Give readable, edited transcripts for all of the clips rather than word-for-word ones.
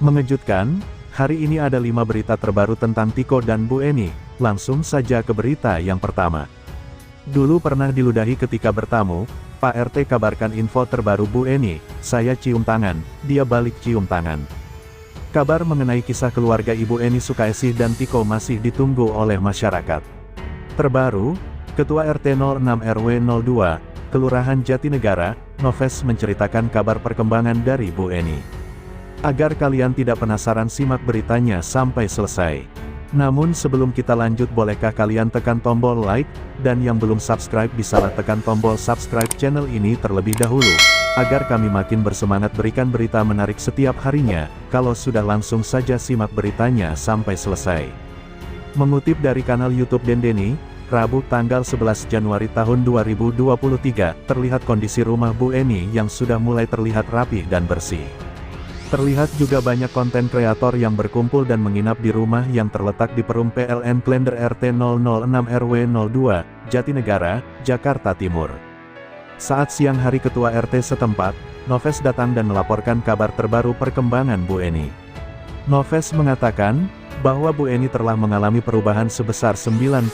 Mengejutkan, hari ini ada 5 berita terbaru tentang Tiko dan Bu Eni. Langsung saja ke berita yang pertama. Dulu pernah diludahi ketika bertamu, Pak RT kabarkan info terbaru Bu Eni, saya cium tangan, dia balik cium tangan. Kabar mengenai kisah keluarga Ibu Eni Sukaesih dan Tiko masih ditunggu oleh masyarakat. Terbaru, Ketua RT 06 RW 02, Kelurahan Jatinegara, Noves menceritakan kabar perkembangan dari Bu Eni. Agar kalian tidak penasaran, simak beritanya sampai selesai. Namun sebelum kita lanjut, bolehkah kalian tekan tombol like, dan yang belum subscribe bisalah tekan tombol subscribe channel ini terlebih dahulu, agar kami makin bersemangat berikan berita menarik setiap harinya. Kalau sudah, langsung saja simak beritanya sampai selesai. Mengutip dari kanal YouTube Dendeni, Rabu tanggal 11 Januari tahun 2023, terlihat kondisi rumah Bu Eni yang sudah mulai terlihat rapih dan bersih. Terlihat juga banyak konten kreator yang berkumpul dan menginap di rumah yang terletak di Perum PLN Klender RT 006 RW 02, Jatinegara, Jakarta Timur. Saat siang hari, Ketua RT setempat, Noves, datang dan melaporkan kabar terbaru perkembangan Bu Eni. Noves mengatakan bahwa Bu Eni telah mengalami perubahan sebesar 90%.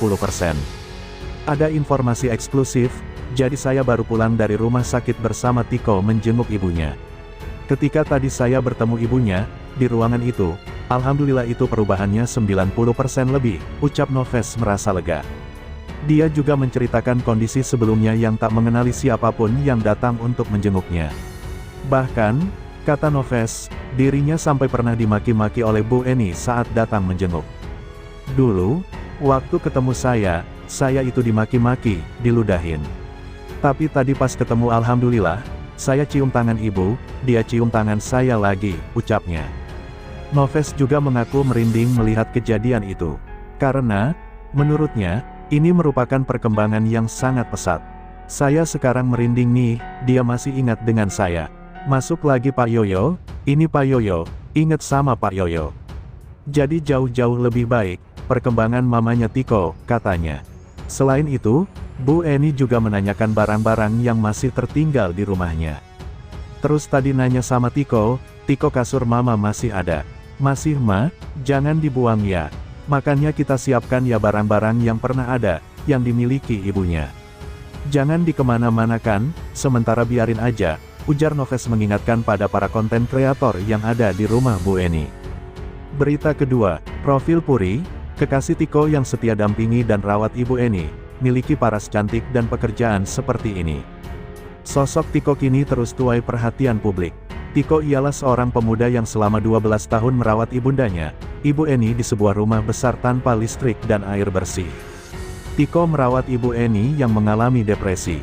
Ada informasi eksklusif, jadi saya baru pulang dari rumah sakit bersama Tiko menjenguk ibunya. Ketika tadi saya bertemu ibunya, di ruangan itu, alhamdulillah itu perubahannya 90% lebih, ucap Noves merasa lega. Dia juga menceritakan kondisi sebelumnya yang tak mengenali siapapun yang datang untuk menjenguknya. Bahkan, kata Noves, dirinya sampai pernah dimaki-maki oleh Bu Eni saat datang menjenguk. Dulu, waktu ketemu saya itu dimaki-maki, diludahin. Tapi tadi pas ketemu, alhamdulillah, saya cium tangan ibu, dia cium tangan saya lagi, ucapnya. Noves juga mengaku merinding melihat kejadian itu. Karena, menurutnya, ini merupakan perkembangan yang sangat pesat. Saya sekarang merinding nih, dia masih ingat dengan saya. Masuk lagi Pak Yoyo, ini Pak Yoyo, ingat sama Pak Yoyo. Jadi jauh-jauh lebih baik, perkembangan mamanya Tiko, katanya. Selain itu, Bu Eni juga menanyakan barang-barang yang masih tertinggal di rumahnya. Terus tadi nanya sama Tiko, Tiko, kasur mama masih ada? Masih Ma, jangan dibuang ya. Makanya kita siapkan ya barang-barang yang pernah ada, yang dimiliki ibunya. Jangan dikemana-manakan, sementara biarin aja, ujar Noves mengingatkan pada para konten kreator yang ada di rumah Bu Eni. Berita kedua, profil Puri, kekasih Tiko yang setia dampingi dan rawat Ibu Eni, miliki paras cantik dan pekerjaan seperti ini. Sosok Tiko kini terus tuai perhatian publik. Tiko ialah seorang pemuda yang selama 12 tahun merawat ibundanya, Ibu Eni, di sebuah rumah besar tanpa listrik dan air bersih. Tiko merawat Ibu Eni yang mengalami depresi.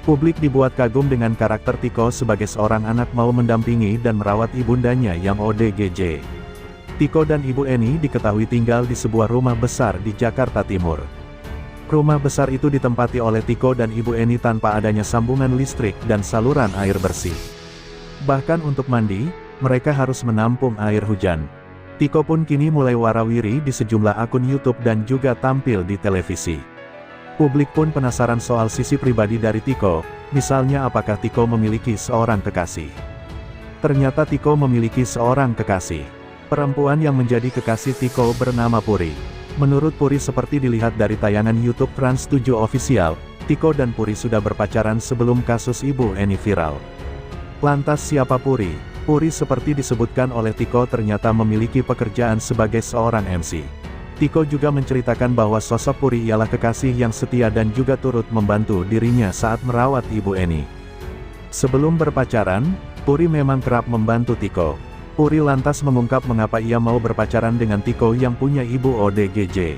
Publik dibuat kagum dengan karakter Tiko sebagai seorang anak mau mendampingi dan merawat ibundanya yang ODGJ. Tiko dan Ibu Eni diketahui tinggal di sebuah rumah besar di Jakarta Timur. Rumah besar itu ditempati oleh Tiko dan Ibu Eni tanpa adanya sambungan listrik dan saluran air bersih. Bahkan untuk mandi, mereka harus menampung air hujan. Tiko pun kini mulai warawiri di sejumlah akun YouTube dan juga tampil di televisi. Publik pun penasaran soal sisi pribadi dari Tiko, misalnya apakah Tiko memiliki seorang kekasih. Ternyata Tiko memiliki seorang kekasih. Perempuan yang menjadi kekasih Tiko bernama Puri. Menurut Puri, seperti dilihat dari tayangan YouTube Trans 7 Official, Tiko dan Puri sudah berpacaran sebelum kasus Ibu Eni viral. Lantas siapa Puri? Puri, seperti disebutkan oleh Tiko, ternyata memiliki pekerjaan sebagai seorang MC. Tiko juga menceritakan bahwa sosok Puri ialah kekasih yang setia dan juga turut membantu dirinya saat merawat Ibu Eni. Sebelum berpacaran, Puri memang kerap membantu Tiko. Puri lantas mengungkap mengapa ia mau berpacaran dengan Tiko yang punya ibu ODGJ.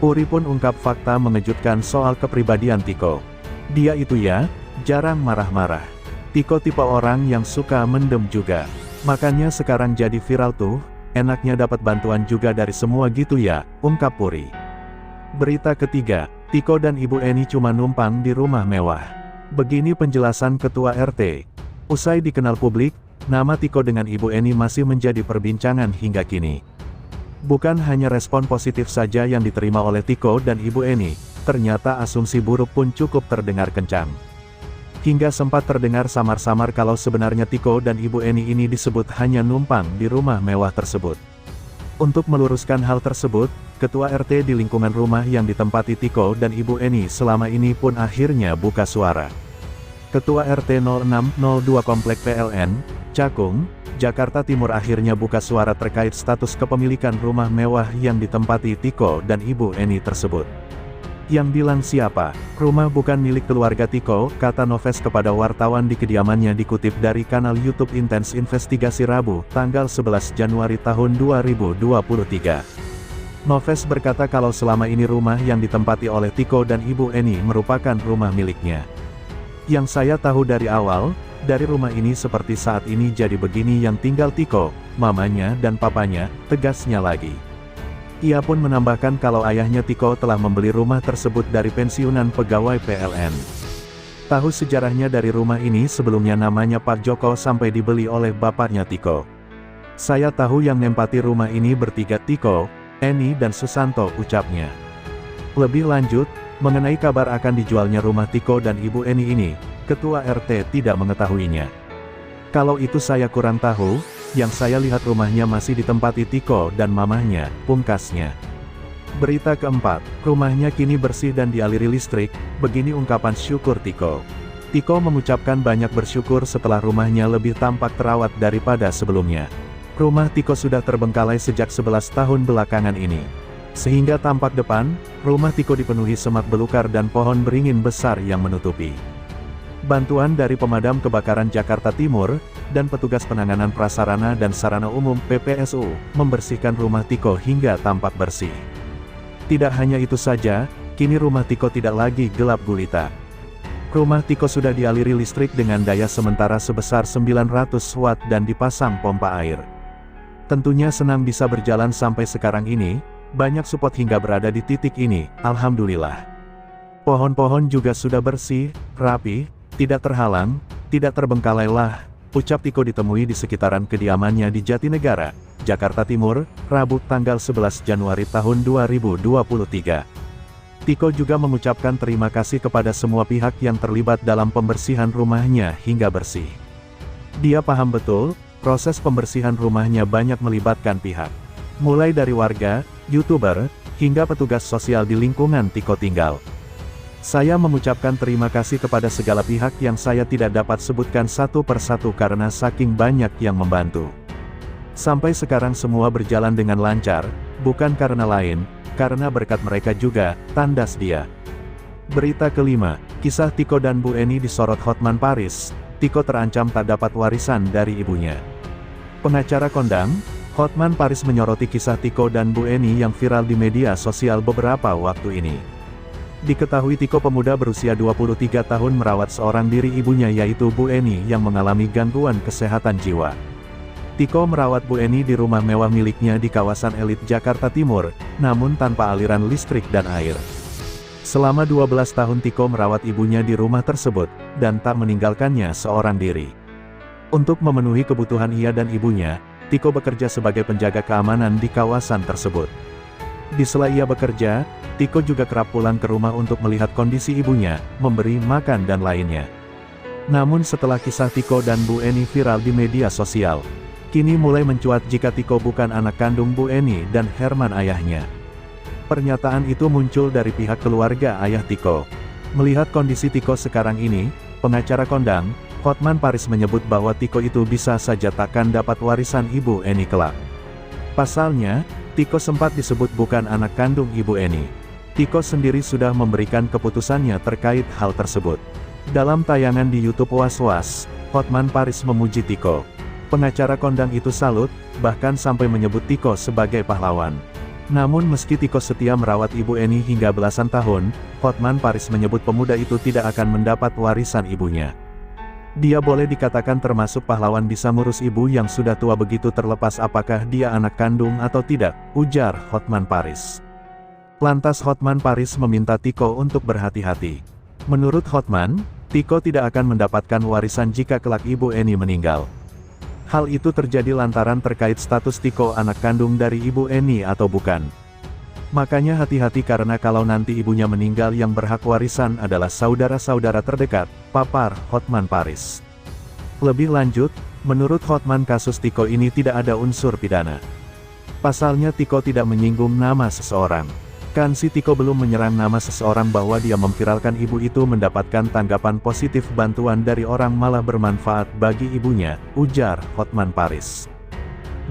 Puri pun ungkap fakta mengejutkan soal kepribadian Tiko. Dia itu ya, jarang marah-marah. Tiko tipe orang yang suka mendem juga. Makanya sekarang jadi viral tuh, enaknya dapat bantuan juga dari semua gitu ya, ungkap Puri. Berita ketiga, Tiko dan Ibu Eni cuma numpang di rumah mewah. Begini penjelasan Ketua RT. Usai dikenal publik, nama Tiko dengan Ibu Eni masih menjadi perbincangan hingga kini. Bukan hanya respon positif saja yang diterima oleh Tiko dan Ibu Eni, ternyata asumsi buruk pun cukup terdengar kencang. Hingga sempat terdengar samar-samar kalau sebenarnya Tiko dan Ibu Eni ini disebut hanya numpang di rumah mewah tersebut. Untuk meluruskan hal tersebut, Ketua RT di lingkungan rumah yang ditempati Tiko dan Ibu Eni selama ini pun akhirnya buka suara. Ketua RT 0602 Komplek PLN, Cakung, Jakarta Timur akhirnya buka suara terkait status kepemilikan rumah mewah yang ditempati Tiko dan Ibu Eni tersebut. Yang bilang siapa? Rumah bukan milik keluarga Tiko, kata Noves kepada wartawan di kediamannya dikutip dari kanal YouTube Intens Investigasi Rabu, tanggal 11 Januari tahun 2023. Noves berkata kalau selama ini rumah yang ditempati oleh Tiko dan Ibu Eni merupakan rumah miliknya. Yang saya tahu dari awal, dari rumah ini seperti saat ini jadi begini yang tinggal Tiko, mamanya dan papanya, tegasnya lagi. Ia pun menambahkan kalau ayahnya Tiko telah membeli rumah tersebut dari pensiunan pegawai PLN. Tahu sejarahnya dari rumah ini sebelumnya namanya Pak Joko sampai dibeli oleh bapaknya Tiko. Saya tahu yang nempati rumah ini bertiga Tiko, Eni dan Susanto, ucapnya. Lebih lanjut, mengenai kabar akan dijualnya rumah Tiko dan Ibu Eni ini, Ketua RT tidak mengetahuinya. Kalau itu saya kurang tahu. Yang saya lihat rumahnya masih ditempati Tiko dan mamahnya, pungkasnya. Berita keempat, rumahnya kini bersih dan dialiri listrik, begini ungkapan syukur Tiko. Tiko mengucapkan banyak bersyukur setelah rumahnya lebih tampak terawat daripada sebelumnya. Rumah Tiko sudah terbengkalai sejak 11 tahun belakangan ini. Sehingga tampak depan, rumah Tiko dipenuhi semak belukar dan pohon beringin besar yang menutupi. Bantuan dari Pemadam Kebakaran Jakarta Timur, dan petugas penanganan prasarana dan sarana umum PPSU, membersihkan rumah Tiko hingga tampak bersih. Tidak hanya itu saja, kini rumah Tiko tidak lagi gelap gulita. Rumah Tiko sudah dialiri listrik dengan daya sementara sebesar 900 watt dan dipasang pompa air. Tentunya senang bisa berjalan sampai sekarang ini, banyak support hingga berada di titik ini, alhamdulillah. Pohon-pohon juga sudah bersih, rapi, tidak terhalang, tidak terbengkalai lah, ucap Tiko ditemui di sekitaran kediamannya di Jatinegara, Jakarta Timur, Rabu tanggal 11 Januari tahun 2023. Tiko juga mengucapkan terima kasih kepada semua pihak yang terlibat dalam pembersihan rumahnya hingga bersih. Dia paham betul, proses pembersihan rumahnya banyak melibatkan pihak. Mulai dari warga, YouTuber, hingga petugas sosial di lingkungan Tiko tinggal. Saya mengucapkan terima kasih kepada segala pihak yang saya tidak dapat sebutkan satu persatu karena saking banyak yang membantu. Sampai sekarang semua berjalan dengan lancar, bukan karena lain, karena berkat mereka juga, tandas dia. Berita kelima, kisah Tiko dan Bu Eni disorot Hotman Paris, Tiko terancam tak dapat warisan dari ibunya. Pengacara kondang, Hotman Paris menyoroti kisah Tiko dan Bu Eni yang viral di media sosial beberapa waktu ini. Diketahui Tiko pemuda berusia 23 tahun merawat seorang diri ibunya yaitu Bu Eni yang mengalami gangguan kesehatan jiwa. Tiko merawat Bu Eni di rumah mewah miliknya di kawasan elit Jakarta Timur, namun tanpa aliran listrik dan air. Selama 12 tahun Tiko merawat ibunya di rumah tersebut, dan tak meninggalkannya seorang diri. Untuk memenuhi kebutuhan ia dan ibunya, Tiko bekerja sebagai penjaga keamanan di kawasan tersebut. Di sela ia bekerja, Tiko juga kerap pulang ke rumah untuk melihat kondisi ibunya, memberi makan dan lainnya. Namun setelah kisah Tiko dan Bu Eni viral di media sosial, kini mulai mencuat jika Tiko bukan anak kandung Bu Eni dan Herman ayahnya. Pernyataan itu muncul dari pihak keluarga ayah Tiko. Melihat kondisi Tiko sekarang ini, pengacara kondang, Hotman Paris menyebut bahwa Tiko itu bisa saja takkan dapat warisan Ibu Eni kelak. Pasalnya, Tiko sempat disebut bukan anak kandung Ibu Eni. Tiko sendiri sudah memberikan keputusannya terkait hal tersebut. Dalam tayangan di YouTube Was-Was, Hotman Paris memuji Tiko. Pengacara kondang itu salut, bahkan sampai menyebut Tiko sebagai pahlawan. Namun meski Tiko setia merawat Ibu Eni hingga belasan tahun, Hotman Paris menyebut pemuda itu tidak akan mendapat warisan ibunya. Dia boleh dikatakan termasuk pahlawan bisa ngurus ibu yang sudah tua begitu terlepas apakah dia anak kandung atau tidak, ujar Hotman Paris. Lantas Hotman Paris meminta Tiko untuk berhati-hati. Menurut Hotman, Tiko tidak akan mendapatkan warisan jika kelak Ibu Eni meninggal. Hal itu terjadi lantaran terkait status Tiko anak kandung dari Ibu Eni atau bukan. Makanya hati-hati karena kalau nanti ibunya meninggal yang berhak warisan adalah saudara-saudara terdekat, papar Hotman Paris. Lebih lanjut, menurut Hotman kasus Tiko ini tidak ada unsur pidana. Pasalnya Tiko tidak menyinggung nama seseorang. Kan si Tiko belum menyerang nama seseorang bahwa dia memviralkan ibu itu mendapatkan tanggapan positif bantuan dari orang malah bermanfaat bagi ibunya, ujar Hotman Paris.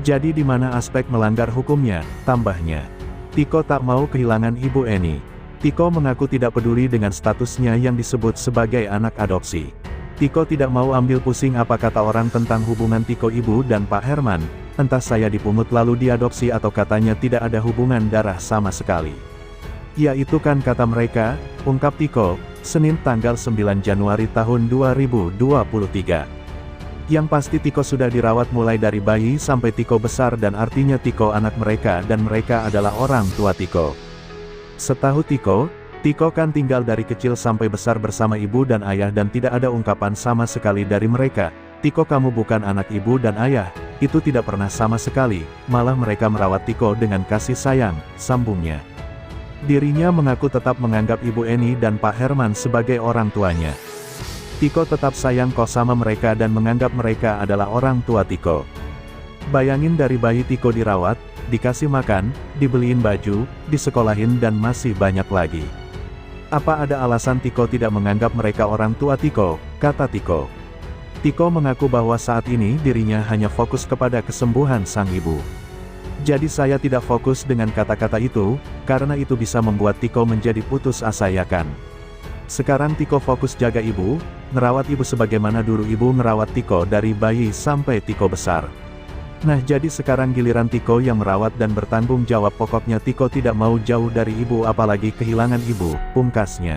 Jadi di mana aspek melanggar hukumnya, tambahnya. Tiko tak mau kehilangan Ibu Eni. Tiko mengaku tidak peduli dengan statusnya yang disebut sebagai anak adopsi. Tiko tidak mau ambil pusing apa kata orang tentang hubungan Tiko ibu dan Pak Herman, entah saya dipungut lalu diadopsi atau katanya tidak ada hubungan darah sama sekali. Ya itu kan kata mereka, ungkap Tiko, Senin tanggal 9 Januari tahun 2023. Yang pasti Tiko sudah dirawat mulai dari bayi sampai Tiko besar dan artinya Tiko anak mereka dan mereka adalah orang tua Tiko. Setahu Tiko, Tiko kan tinggal dari kecil sampai besar bersama ibu dan ayah dan tidak ada ungkapan sama sekali dari mereka, Tiko kamu bukan anak ibu dan ayah, itu tidak pernah sama sekali, malah mereka merawat Tiko dengan kasih sayang, sambungnya. Dirinya mengaku tetap menganggap Ibu Eni dan Pak Herman sebagai orang tuanya. Tiko tetap sayang kok sama mereka dan menganggap mereka adalah orang tua Tiko. Bayangin dari bayi Tiko dirawat, dikasih makan, dibeliin baju, disekolahin dan masih banyak lagi. Apa ada alasan Tiko tidak menganggap mereka orang tua Tiko, kata Tiko. Tiko mengaku bahwa saat ini dirinya hanya fokus kepada kesembuhan sang ibu. Jadi saya tidak fokus dengan kata-kata itu, karena itu bisa membuat Tiko menjadi putus asa ya kan. Sekarang Tiko fokus jaga ibu, ngerawat ibu sebagaimana dulu ibu ngerawat Tiko dari bayi sampai Tiko besar. Nah jadi sekarang giliran Tiko yang merawat dan bertanggung jawab pokoknya Tiko tidak mau jauh dari ibu apalagi kehilangan ibu, pungkasnya.